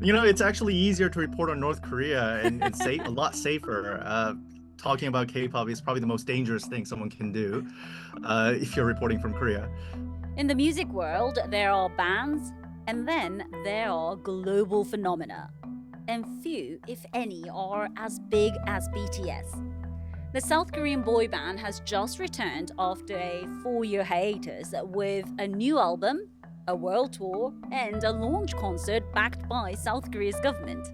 It's actually easier to report on North Korea and safe, a lot safer. Talking about K-pop is probably the most dangerous thing someone can do if you're reporting from Korea. In the music world, there are bands, and then there are global phenomena. And few, if any, are as big as BTS. The South Korean boy band has just returned after a 4-year hiatus with a new album, a world tour, and a launch concert backed by South Korea's government.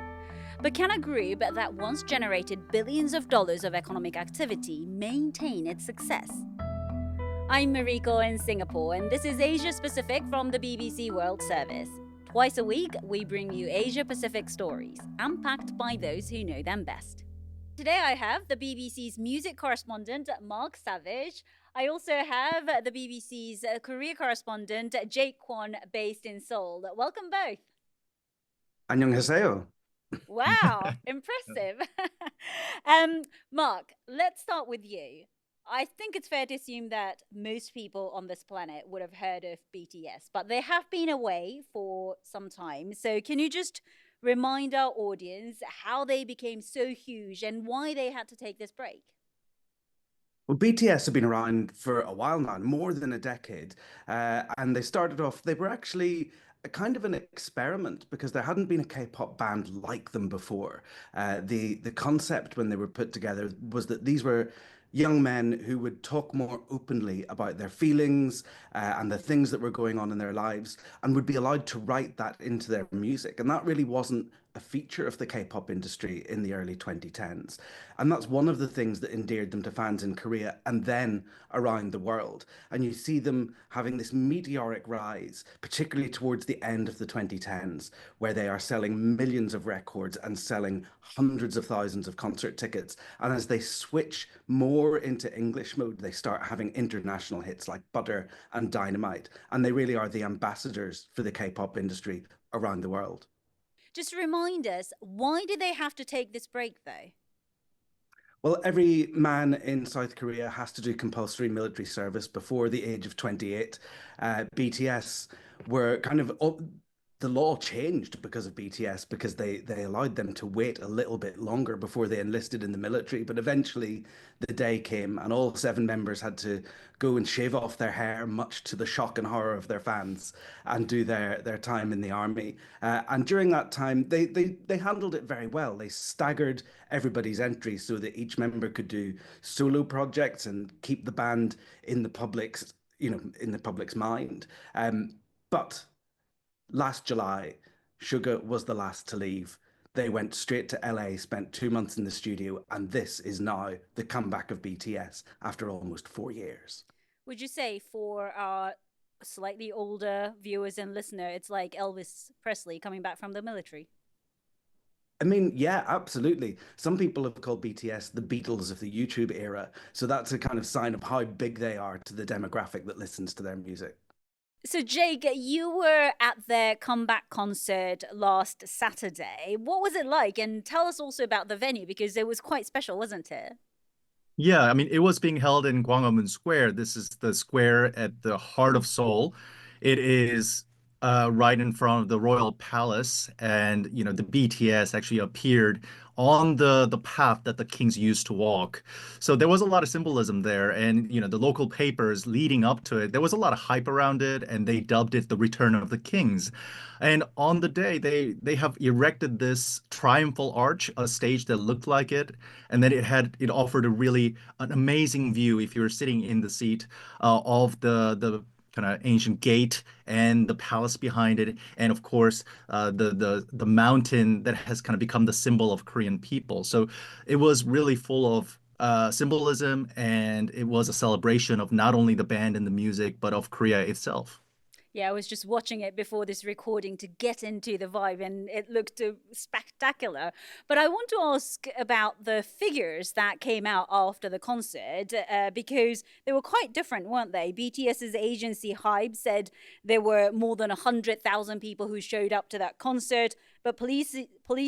But can a group that once generated billions of dollars of economic activity maintain its success? I'm Mariko in Singapore, and this is Asia Pacific from the BBC World Service. Twice a week, we bring you Asia Pacific stories, unpacked by those who know them best. Today, I have the BBC's music correspondent, Mark Savage. I also have the BBC's Korea correspondent, Jake Kwon, based in Seoul. Welcome both. 안녕하세요. Wow, impressive. Mark, let's start with you. I think it's fair to assume that most people on this planet would have heard of BTS, but they have been away for some time. So, can you just remind our audience how they became so huge and why they had to take this break? Well, BTS have been around for a while now, more than a decade. And they started off, they were actually a kind of an experiment because there hadn't been a K-pop band like them before. The concept when they were put together was that these were young men who would talk more openly about their feelings and the things that were going on in their lives and would be allowed to write that into their music. And that really wasn't a feature of the K-pop industry in the early 2010s. And that's one of the things that endeared them to fans in Korea and then around the world. And you see them having this meteoric rise, particularly towards the end of the 2010s, where they are selling millions of records and selling hundreds of thousands of concert tickets. And as they switch more into English mode, they start having international hits like Butter and Dynamite. And they really are the ambassadors for the K-pop industry around the world. Just remind us, why did they have to take this break though? Well, every man in South Korea has to do compulsory military service before the age of 28. BTS were kind of the law changed because of BTS because they allowed them to wait a little bit longer before they enlisted in the military. But eventually the day came and all 7 members had to go and shave off their hair, much to the shock and horror of their fans, and do their time in the army. And during that time, they handled it very well. They staggered everybody's entries so that each member could do solo projects and keep the band in the public's, in the public's mind. But last July, Suga was the last to leave. They went straight to LA, spent 2 months in the studio, and this is now the comeback of BTS after almost 4 years. Would you say for our slightly older viewers and listener, it's like Elvis Presley coming back from the military? I mean, yeah, absolutely. Some people have called BTS the Beatles of the YouTube era. So that's a kind of sign of how big they are to the demographic that listens to their music. So, Jake, you were at their comeback concert last Saturday. What was it like? And tell us also about the venue because it was quite special, wasn't it? Yeah, I mean, it was being held in Gwanghwamun Square. This is the square at the heart of Seoul. It is right in front of the Royal Palace, and the BTS actually appeared on the path that the kings used to walk. So there was a lot of symbolism there, and the local papers leading up to it, there was a lot of hype around it, and they dubbed it the Return of the Kings. And on the day, they have erected this triumphal arch, a stage that looked like it, and then it offered a really an amazing view if you were sitting in the seat of the kind of ancient gate and the palace behind it, and of course the mountain that has kind of become the symbol of Korean people. So it was really full of symbolism, and it was a celebration of not only the band and the music, but of Korea itself. Yeah, I was just watching it before this recording to get into the vibe, and it looked spectacular. But I want to ask about the figures that came out after the concert, because they were quite different, weren't they? BTS's agency Hybe said there were more than 100,000 people who showed up to that concert, but police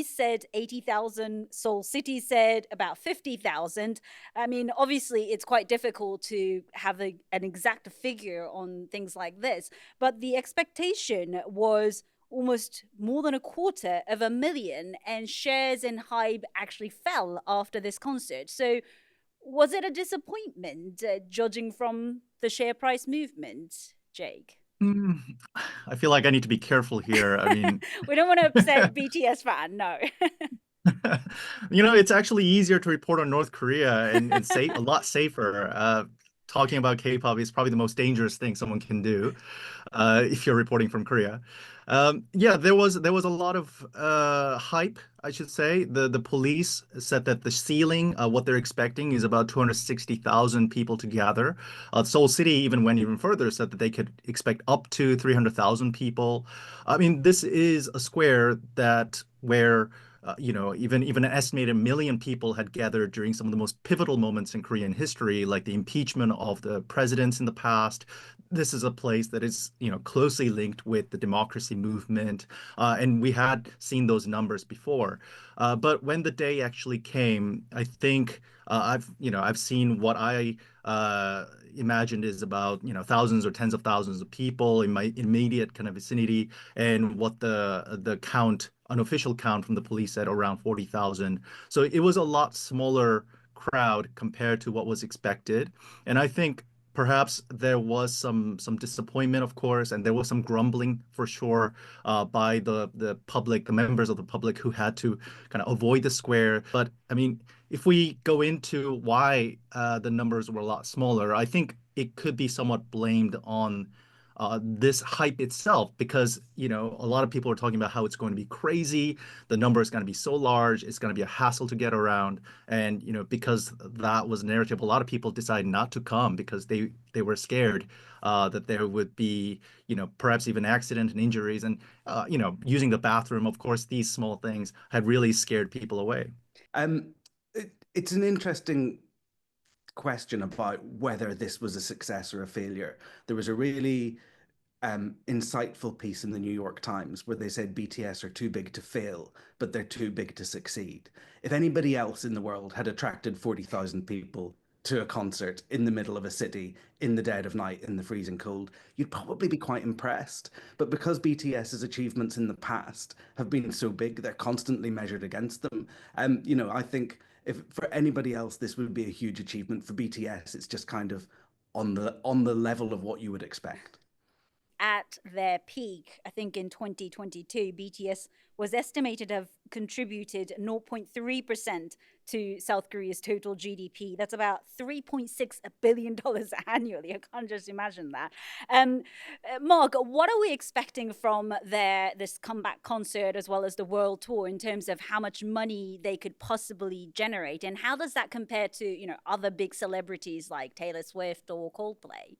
said 80,000. Seoul City said about 50,000. I mean, obviously, it's quite difficult to have an exact figure on things like this, but the expectation was almost more than 250,000, and shares in Hybe actually fell after this concert. So, was it a disappointment, judging from the share price movement, Jake? Mm, I feel like I need to be careful here. I mean, We don't want to upset BTS fan, no. it's actually easier to report on North Korea and say a lot safer. Talking about K-pop is probably the most dangerous thing someone can do if you're reporting from Korea. Yeah, there was a lot of hype, I should say. The police said that the ceiling, what they're expecting, is about 260,000 people to gather. Seoul City even went even further, said that they could expect up to 300,000 people. I mean, this is a square that where even an estimated million people had gathered during some of the most pivotal moments in Korean history, like the impeachment of the presidents in the past. This is a place that is, closely linked with the democracy movement, and we had seen those numbers before. But when the day actually came, I think I've seen what I imagined is about, thousands or tens of thousands of people in my immediate kind of vicinity, and what the count, unofficial count from the police said around 40,000. So it was a lot smaller crowd compared to what was expected. And I think perhaps there was some disappointment, of course, and there was some grumbling for sure by the public, the members of the public who had to kind of avoid the square. But I mean, if we go into why the numbers were a lot smaller, I think it could be somewhat blamed on this hype itself, because a lot of people are talking about how it's going to be crazy, the number is going to be so large, it's going to be a hassle to get around, and because that was narrative, a lot of people decided not to come because they were scared that there would be perhaps even accident and injuries, and using the bathroom, of course, these small things had really scared people away. Um, it's an interesting question about whether this was a success or a failure. There was a really insightful piece in the New York Times where they said BTS are too big to fail, but they're too big to succeed. If anybody else in the world had attracted 40,000 people to a concert in the middle of a city in the dead of night in the freezing cold, you'd probably be quite impressed. But because BTS's achievements in the past have been so big, they're constantly measured against them. I think if for anybody else this would be a huge achievement, for BTS, it's just kind of on the level of what you would expect. At their peak, I think in 2022, BTS was estimated to have contributed 0.3% to South Korea's total GDP. That's about $3.6 billion annually. I can't just imagine that. Um, Mark, what are we expecting from this comeback concert as well as the world tour in terms of how much money they could possibly generate? And how does that compare to, other big celebrities like Taylor Swift or Coldplay?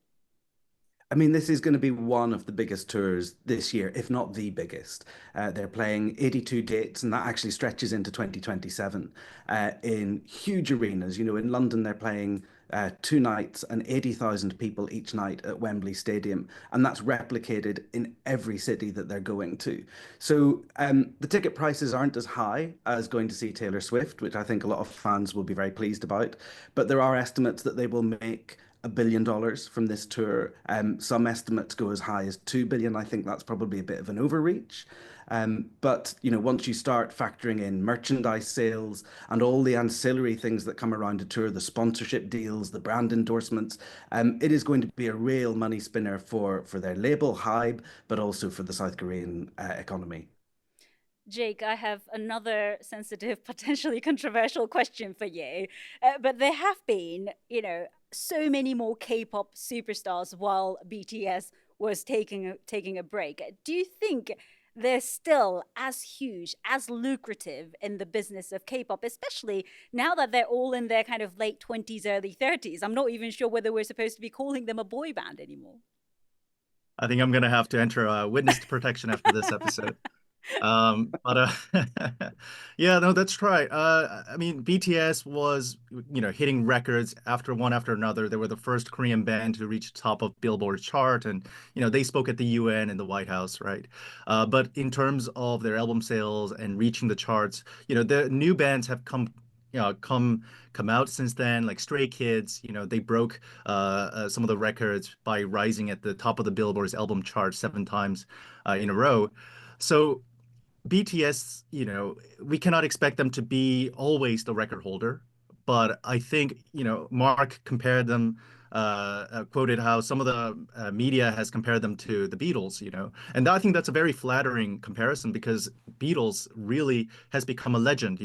I mean, this is going to be one of the biggest tours this year, if not the biggest. They're playing 82 dates, and that actually stretches into 2027 in huge arenas. In London, they're playing 2 nights and 80,000 people each night at Wembley Stadium, and that's replicated in every city that they're going to. So the ticket prices aren't as high as going to see Taylor Swift, which I think a lot of fans will be very pleased about, but there are estimates that they will make $1 billion from this tour. Some estimates go as high as 2 billion. I think that's probably a bit of an overreach. But once you start factoring in merchandise sales and all the ancillary things that come around a tour, the sponsorship deals, the brand endorsements, it is going to be a real money spinner for their label Hybe, but also for the South Korean economy. Jake, I have another sensitive, potentially controversial question for you. But there have been, so many more K-pop superstars while BTS was taking a break. Do you think they're still as huge, as lucrative in the business of K-pop, especially now that they're all in their kind of late 20s, early 30s? I'm not even sure whether we're supposed to be calling them a boy band anymore. I think I'm gonna have to enter witness protection after this episode. But yeah, no, that's right. I mean, BTS was, hitting records after one after another. They were the first Korean band to reach the top of Billboard chart, and they spoke at the UN and the White House, right? But in terms of their album sales and reaching the charts, the new bands have come out since then, like Stray Kids. They broke some of the records by rising at the top of the Billboard's album chart 7 times in a row. So BTS, we cannot expect them to be always the record holder, but I think, Mark compared them, quoted how some of the media has compared them to the Beatles, and I think that's a very flattering comparison because Beatles really has become a legend,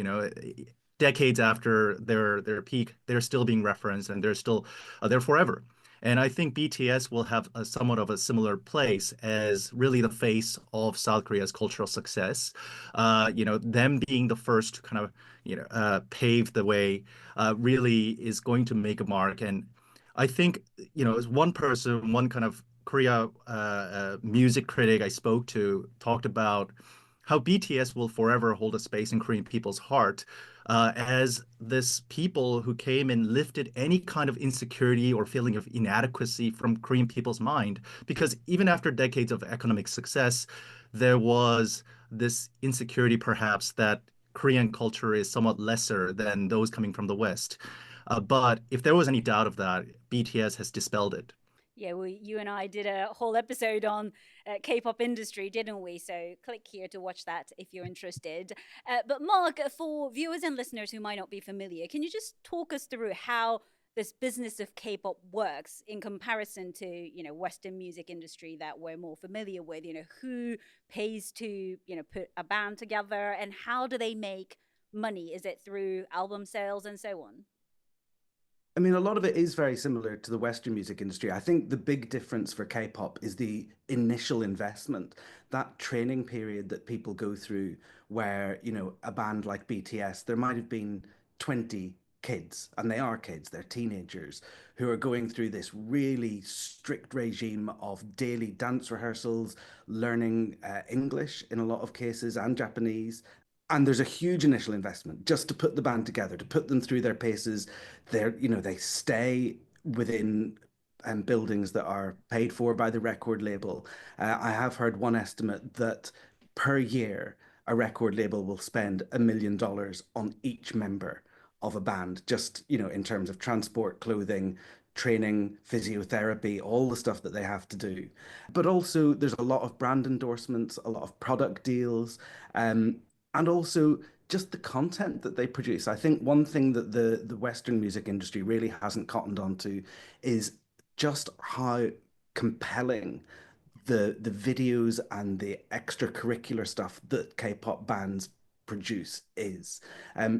decades after their peak, they're still being referenced and they're still there forever. And I think BTS will have a somewhat of a similar place as really the face of South Korea's cultural success. Them being the first to kind of, pave the way, really is going to make a mark. And I think, as one person, one kind of Korea music critic I spoke to talked about how BTS will forever hold a space in Korean people's heart as this people who came and lifted any kind of insecurity or feeling of inadequacy from Korean people's mind. Because even after decades of economic success, there was this insecurity, perhaps, that Korean culture is somewhat lesser than those coming from the West. But if there was any doubt of that, BTS has dispelled it. Yeah, well, you and I did a whole episode on K-pop industry, didn't we? So click here to watch that if you're interested. But Mark, for viewers and listeners who might not be familiar, can you just talk us through how this business of K-pop works in comparison to, Western music industry that we're more familiar with? Who pays to, put a band together, and how do they make money? Is it through album sales and so on? I mean, a lot of it is very similar to the Western music industry. I think the big difference for K-pop is the initial investment, that training period that people go through where, a band like BTS, there might have been 20 kids, and they are kids, they're teenagers, who are going through this really strict regime of daily dance rehearsals, learning English in a lot of cases and Japanese, and there's a huge initial investment just to put the band together, to put them through their paces. They stay within buildings that are paid for by the record label. I have heard one estimate that per year a record label will spend $1 million on each member of a band, just in terms of transport, clothing, training, physiotherapy, all the stuff that they have to do. But also, there's a lot of brand endorsements, a lot of product deals. And also just the content that they produce. I think one thing that the Western music industry really hasn't cottoned onto is just how compelling the videos and the extracurricular stuff that K-pop bands produce is.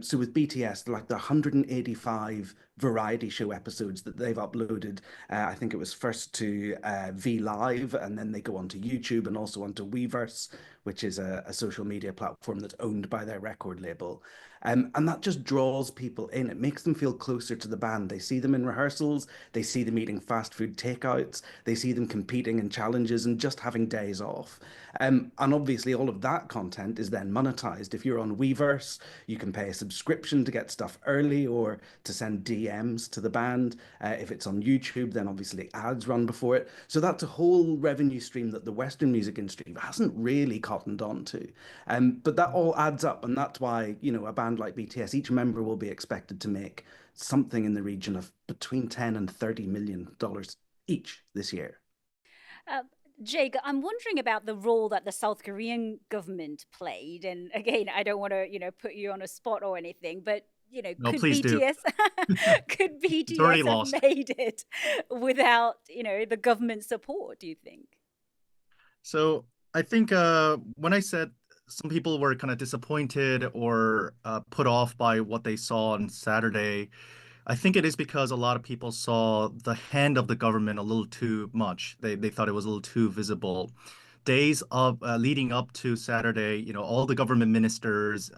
So with BTS, like the 185 variety show episodes that they've uploaded, I think it was first to V Live, and then they go onto YouTube and also onto Weverse, which is a social media platform that's owned by their record label. And that just draws people in. It makes them feel closer to the band. They see them in rehearsals, they see them eating fast food takeouts, they see them competing in challenges and just having days off. And obviously, all of that content is then monetized. If you're on Weverse, you can pay a subscription to get stuff early or to send DMs to the band. If it's on YouTube, then obviously ads run before it. So that's a whole revenue stream that the Western music industry hasn't really cottoned on to. But that all adds up, and that's why, a band like BTS, each member will be expected to make something in the region of between 10 and $30 million each this year. Uh, Jake, I'm wondering about the role that the South Korean government played. And again, I don't want to, put you on a spot or anything, but No, could please do. BTS could It's already BTS lost. have made it without, the government support, do you think? So I think when I said some people were kind of disappointed or put off by what they saw on Saturday, I think it is because a lot of people saw the hand of the government a little too much. They thought it was a little too visible. Days of leading up to Saturday, all the government ministers,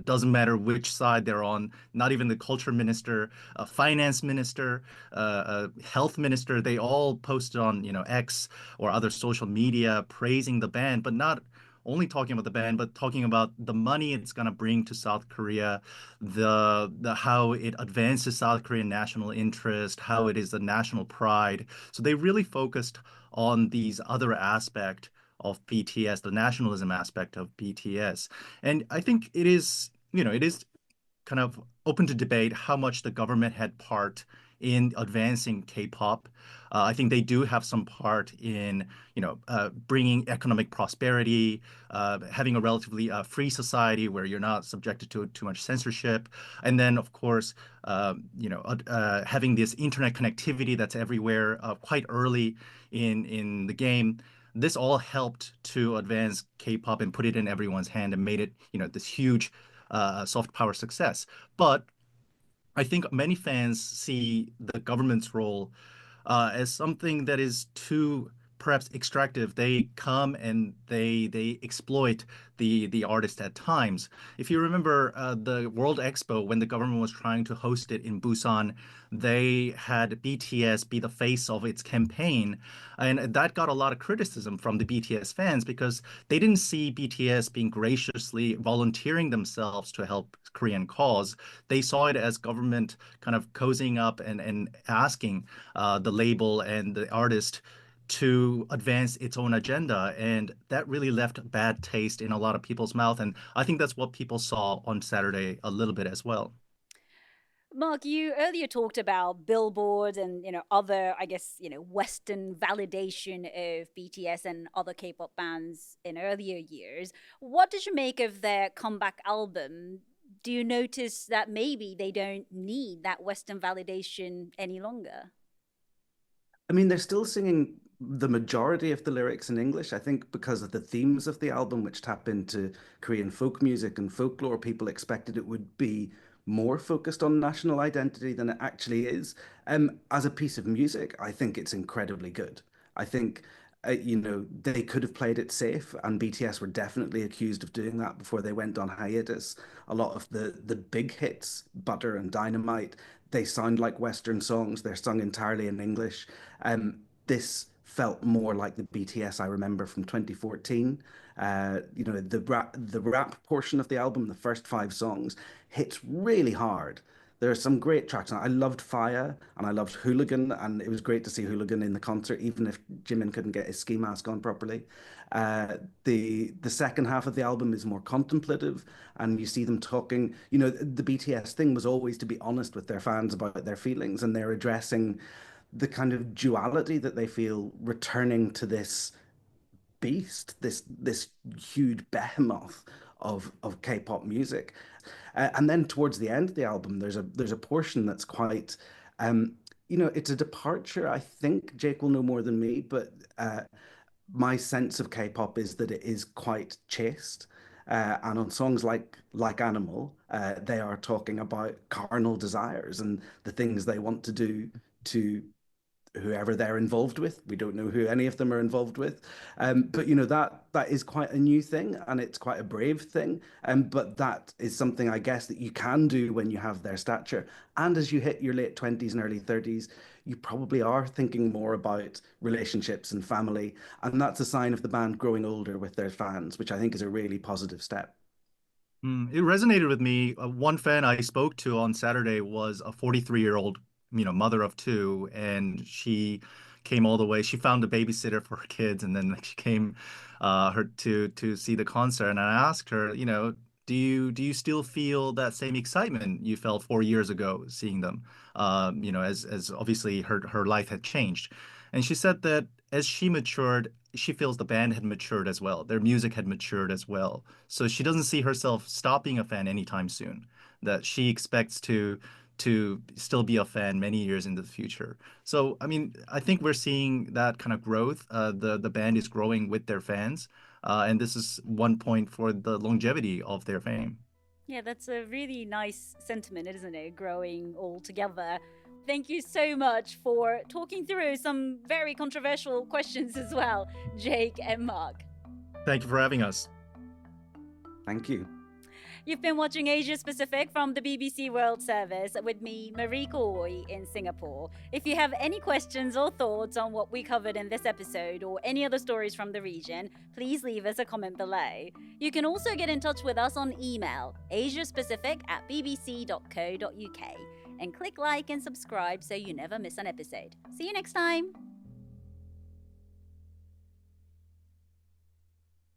doesn't matter which side they're on, not even the culture minister, finance minister, health minister, they all posted on, X or other social media praising the ban, but not only talking about the ban, but talking about the money it's going to bring to South Korea, the how it advances South Korean national interest, how it is a national pride. So they really focused on these other aspect of BTS, the nationalism aspect of BTS. And I think it is kind of open to debate how much the government had part in advancing K-pop. I think they do have some part in, bringing economic prosperity, having a relatively free society where you're not subjected to too much censorship, and then of course, having this internet connectivity that's everywhere quite early in the game. This all helped to advance K-pop and put it in everyone's hand and made it, this huge soft power success. But I think many fans see the government's role as something that is too perhaps extractive. They come and they exploit the artist at times. If you remember the World Expo, when the government was trying to host it in Busan, they had BTS be the face of its campaign, and that got a lot of criticism from the BTS fans because they didn't see BTS being graciously volunteering themselves to help Korean cause. They saw it as government kind of cozying up and asking the label and the artist to advance its own agenda. And that really left a bad taste in a lot of people's mouth. And I think that's what people saw on Saturday a little bit as well. Mark, you earlier talked about Billboard and other, I guess, Western validation of BTS and other K-pop bands in earlier years. What did you make of their comeback album? Do you notice that maybe they don't need that Western validation any longer? I mean, they're still singing the majority of the lyrics in English. I think because of the themes of the album, which tap into Korean folk music and folklore, people expected it would be more focused on national identity than it actually is. As a piece of music, I think it's incredibly good. I think, they could have played it safe, and BTS were definitely accused of doing that before they went on hiatus. A lot of the big hits, Butter and Dynamite, they sound like Western songs. They're sung entirely in English. This felt more like the BTS I remember from 2014. The rap portion of the album, the first 5 songs, hits really hard. There are some great tracks. I loved Fire and I loved Hooligan, and it was great to see Hooligan in the concert, even if Jimin couldn't get his ski mask on properly. The second half of the album is more contemplative, and you see them talking. The BTS thing was always to be honest with their fans about their feelings, and they're addressing the kind of duality that they feel returning to this beast, this huge behemoth of K-pop music. And then towards the end of the album, there's a portion that's quite, it's a departure. I think Jake will know more than me, but my sense of K-pop is that it is quite chaste. And on songs like Animal, they are talking about carnal desires and the things they want to do to whoever they're involved with. We don't know who any of them are involved with. But that is quite a new thing, and it's quite a brave thing. But that is something I guess that you can do when you have their stature. And as you hit your late 20s and early 30s, you probably are thinking more about relationships and family. And that's a sign of the band growing older with their fans, which I think is a really positive step. It resonated with me. One fan I spoke to on Saturday was a 43-year-old, mother of two, and she came all the way. She found a babysitter for her kids, and then she came her to see the concert. And I asked her, do you still feel that same excitement you felt 4 years ago seeing them? As obviously her life had changed, and she said that as she matured, she feels the band had matured as well. Their music had matured as well. So she doesn't see herself stopping a fan anytime soon. That she expects to still be a fan many years in the future. So, I mean, I think we're seeing that kind of growth. The band is growing with their fans, and this is one point for the longevity of their fame. Yeah, that's a really nice sentiment, isn't it? Growing all together. Thank you so much for talking through some very controversial questions as well, Jake and Mark. Thank you for having us. Thank you. You've been watching Asia Pacific from the BBC World Service with me, Marie Koi, in Singapore. If you have any questions or thoughts on what we covered in this episode or any other stories from the region, please leave us a comment below. You can also get in touch with us on email, asiapacific@bbc.co.uk, and click like and subscribe so you never miss an episode. See you next time!